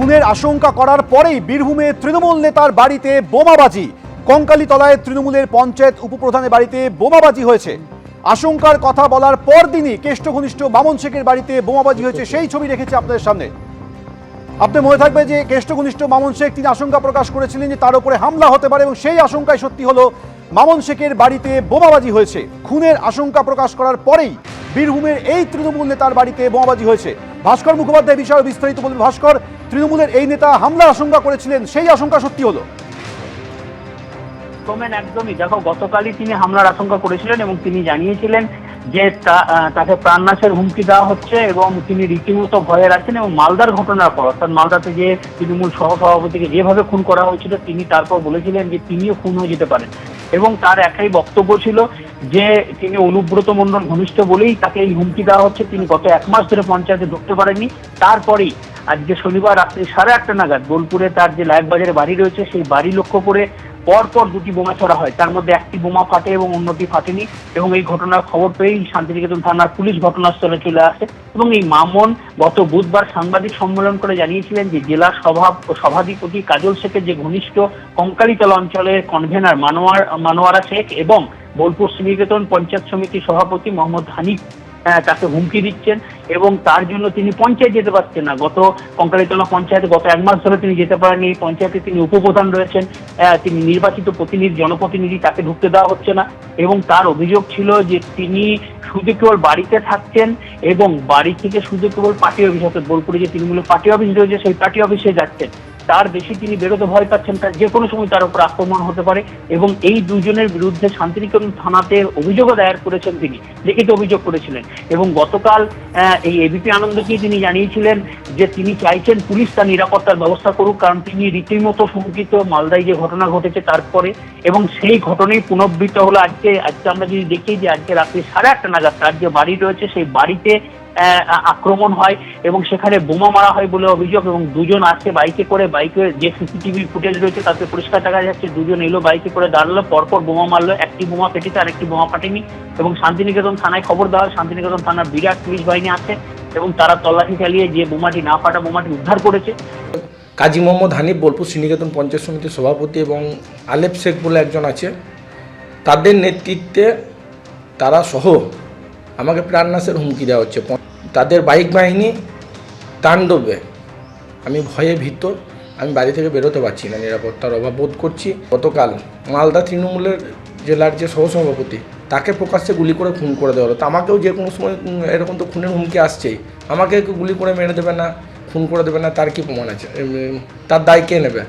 খুনের আশঙ্কা করার পরেই বীরভূমে তৃণমূল নেতার বাড়িতে বোমাবাজি। কঙ্কালীতলায় তৃণমূলের পঞ্চায়েত উপপ্রধানের বাড়িতে বোমাবাজি হয়েছে। আশঙ্কার কথা বলার পর দিনই কেষ্ট ঘনিষ্ঠ মামুন শেখের বাড়িতে বোমাবাজি হয়েছে, সেই ছবি রেখেছে আপনাদের সামনে। আপনার মনে থাকবে যে কেষ্ট ঘনিষ্ঠ মামুন শেখ তিনি আশঙ্কা প্রকাশ করেছিলেন যে তার উপরে হামলা হতে পারে, এবং সেই আশঙ্কায় সত্যি হলো, মামুন শেখের বাড়িতে বোমাবাজি হয়েছে। খুনের আশঙ্কা প্রকাশ করার পরেই বীরভূমের এই তৃণমূল নেতার বাড়িতে বোমাবাজি হয়েছে। ভাস্কর মুখোপাধ্যায় বিষয়ে বিস্তারিত বলবেন। ভাস্কর, তৃণমূলের এই নেতা হামলার আশঙ্কা করেছিলেন, সেই আশঙ্কা সত্যি হলো? একদমই, দেখো, গতকালই তিনি হামলার আশঙ্কা করেছিলেন এবং তিনি জানিয়েছিলেন যে তাকে প্রাণনাশের হুমকি দেওয়া হচ্ছে এবং তিনি রীতিমতো ভয়ে আছেন। এবং মালদার ঘটনার পর, অর্থাৎ মালদাতে যে তৃণমূল সহসভাপতিকে যেভাবে খুন করা হয়েছিল, তিনি তারপর বলেছিলেন যে তিনিও খুন হয়ে যেতে পারেন। এবং তার একটাই বক্তব্য ছিল যে তিনি অনুব্রত মণ্ডল ঘনিষ্ঠ বলেই তাকে এই হুমকি দেওয়া হচ্ছে। তিনি গত 1 মাস ধরে পঞ্চায়েতে ঢুকতে পারেননি। তারপরেই আজকে শনিবার রাত্রি 8:30 নাগাদ বোলপুরে তার যে লাইফবাজারে বাড়ি রয়েছে, সেই বাড়ি লক্ষ্য করে পরপর 2টি বোমা ছোড়া হয়। তার মধ্যে একটি বোমা ফাটে এবং অন্যটি ফাটেনি। এবং এই ঘটনার খবর পেয়েই শান্তিনিকেতন থানার পুলিশ ঘটনাস্থলে চলে আসে। এবং এই মামুন গত বুধবার সাংবাদিক সম্মেলন করে জানিয়েছিলেন যে জেলা সভাধিপতি কাজল শেখের যে ঘনিষ্ঠ কঙ্কালীতলা অঞ্চলের কনভেনার মানোয়ারা শেখ এবং বোলপুর শ্রীনিকেতন পঞ্চায়েত সমিতির সভাপতি মোহাম্মদ হানিফ তাকে হুমকি দিচ্ছেন এবং তার জন্য তিনি পঞ্চায়েত যেতে পারছেন না। গত কঙ্কালীতলা পঞ্চায়েতে গত 1 মাস ধরে তিনি যেতে পারেননি। এই পঞ্চায়েতে তিনি উপপ্রধান রয়েছেন, তিনি নির্বাচিত জনপ্রতিনিধি, তাকে ঢুকতে দেওয়া হচ্ছে না। এবং তার অভিযোগ ছিল যে তিনি শুধু কেবল বাড়িতে থাকছেন এবং বাড়ি থেকে শুধু কেবল পার্টি অফিস, অর্থাৎ বোলপুরে যে তৃণমূলের পার্টি অফিস রয়েছে সেই পার্টি অফিসে যাচ্ছেন। তার বেশি তিনি বেরোতে ভয় পাচ্ছেন, তার যে কোনো সময় তার উপর আক্রমণ হতে পারে। এবং এই দুজনের বিরুদ্ধে শান্তিনিকেতন থানাতে অভিযোগও দায়ের করেছেন, তিনি লিখিত অভিযোগ করেছিলেন। এবং গতকাল এই এবিপি আনন্দকে তিনি জানিয়েছিলেন যে তিনি চাইছেন পুলিশ তার নিরাপত্তার ব্যবস্থা করুক, কারণ তিনি রীতিমতো শঙ্কিত মালদায় যে ঘটনা ঘটেছে তারপরে। এবং সেই ঘটনাই পুনরাবৃত্ত হলো আজকে আমরা যদি দেখি যে আজকে রাত্রি 8:30 নাগাদ তার যে বাড়ি রয়েছে সেই বাড়িতে আক্রমণ হয় এবং সেখানে বোমা মারা হয় বলে অভিযোগ। এবং দুজন আসছে বাইকে করে, বাইকে যে সিসিটিভি ফুটেজ রয়েছে তাতে পরিষ্কার দেখা যাচ্ছে দুজন এলো বাইকে করে, দাঁড়ালো, পরপর বোমা মারলো। একটি বোমা ফেটেছে, আরেকটি বোমা ফাটেনি। এবং শান্তিনিকেতন থানায় খবর দেওয়া হয়। শান্তিনিকেতন থানার বিরাট পুলিশ বাহিনী আছে এবং তারা তল্লাশি চালিয়ে যে বোমাটি না ফাটা বোমাটি উদ্ধার করেছে। কাজী মোহাম্মদ হানিফ বোলপুর শ্রীনিকেতন পঞ্চায়েত সমিতির সভাপতি এবং আলেপ শেখ বলে একজন আছে, তাদের নেতৃত্বে তারা সহ আমাকে প্রাণনাশের হুমকি দেওয়া হচ্ছে। তাদের বাইক বাহিনী তাণ্ডবে আমি ভয়ে ভীত, আমি বাড়ি থেকে বেরোতে পারছি না, নিরাপত্তার অভাব বোধ করছি। গতকাল মালদা তৃণমূলের জেলার যে সহসভাপতি তাকে প্রকাশ্যে গুলি করে খুন করে দেওয়া হলো। তো আমাকেও যে কোনো সময় এরকম তো খুনের হুমকি আসছেই, আমাকে গুলি করে মেরে দেবে না, খুন করে দেবে না, তার কি প্রমাণ আছে? তার দায় কে নেবে?